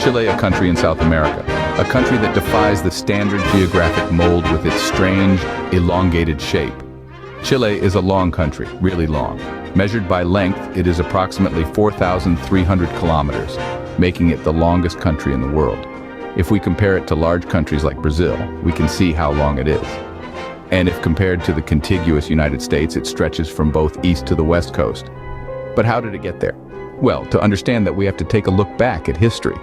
Chile, a country in South America, a country that defies the standard geographic mold with its strange, elongated shape. Chile is a long country, really long. Measured by length, it is approximately 4,300 kilometers, making it the longest country in the world. If we compare it to large countries like Brazil, we can see how long it is. And if compared to the contiguous United States, it stretches from both east to the west coast. But how did it get there? Well, to understand that, we have to take a look back at history.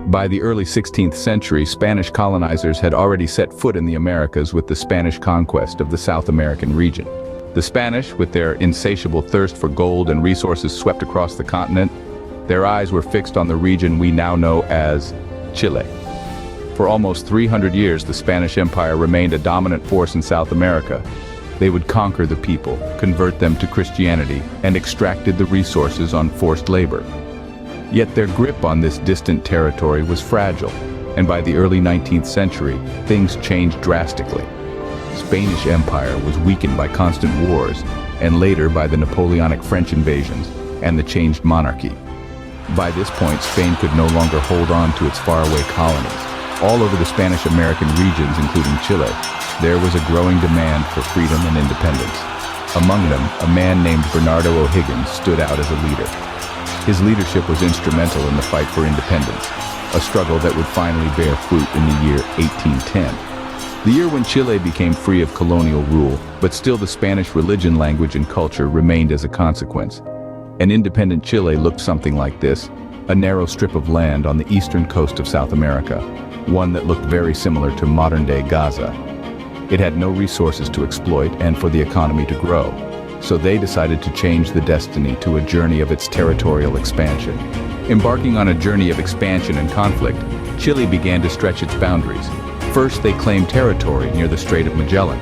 By the early 16th century, Spanish colonizers had already set foot in the Americas with the Spanish conquest of the South American region. The Spanish, with their insatiable thirst for gold and resources, swept across the continent. Their eyes were fixed on the region we now know as Chile. For almost 300 years, the Spanish Empire remained a dominant force in South America. They would conquer the people, convert them to Christianity, and extracted the resources on forced labor. Yet their grip on this distant territory was fragile, and by the early 19th century, things changed drastically. Spanish Empire was weakened by constant wars, and later by the Napoleonic French invasions and the changed monarchy. By this point, Spain could no longer hold on to its faraway colonies. All over the Spanish-American regions, including Chile, there was a growing demand for freedom and independence. Among them, a man named Bernardo O'Higgins stood out as a leader. His leadership was instrumental in the fight for independence, a struggle that would finally bear fruit in the year 1810. The year when Chile became free of colonial rule, but still the Spanish religion, language, and culture remained as a consequence. An independent Chile looked something like this, a narrow strip of land on the eastern coast of South America, one that looked very similar to modern-day Gaza. It had no resources to exploit and for the economy to grow, so they decided to change the destiny to a journey of its territorial expansion. Embarking on a journey of expansion and conflict, Chile began to stretch its boundaries. First, they claimed territory near the Strait of Magellan.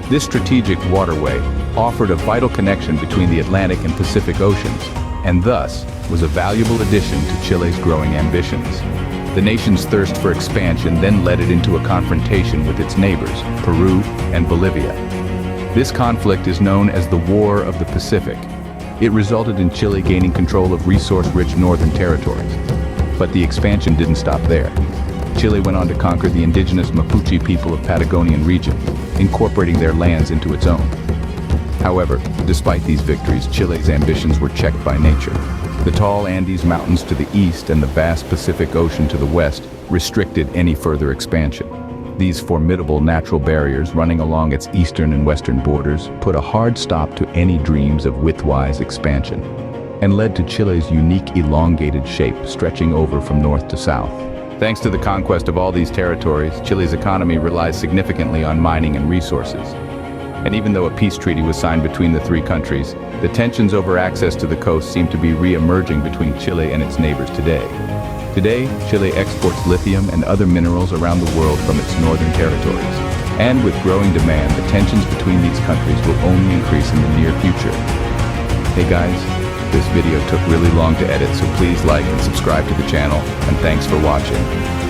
This strategic waterway offered a vital connection between the Atlantic and Pacific Oceans, and thus was a valuable addition to Chile's growing ambitions. The nation's thirst for expansion then led it into a confrontation with its neighbors, Peru and Bolivia. This conflict is known as the War of the Pacific. It resulted in Chile gaining control of resource-rich northern territories. But the expansion didn't stop there. Chile went on to conquer the indigenous Mapuche people of Patagonian region, incorporating their lands into its own. However, despite these victories, Chile's ambitions were checked by nature. The tall Andes Mountains to the east and the vast Pacific Ocean to the west restricted any further expansion. These formidable natural barriers running along its eastern and western borders put a hard stop to any dreams of widthwise expansion, and led to Chile's unique elongated shape stretching over from north to south. Thanks to the conquest of all these territories, Chile's economy relies significantly on mining and resources. And even though a peace treaty was signed between the three countries, the tensions over access to the coast seem to be re-emerging between Chile and its neighbors today. Today, Chile exports lithium and other minerals around the world from its northern territories. And with growing demand, the tensions between these countries will only increase in the near future. Hey guys, this video took really long to edit, so please like and subscribe to the channel, and thanks for watching.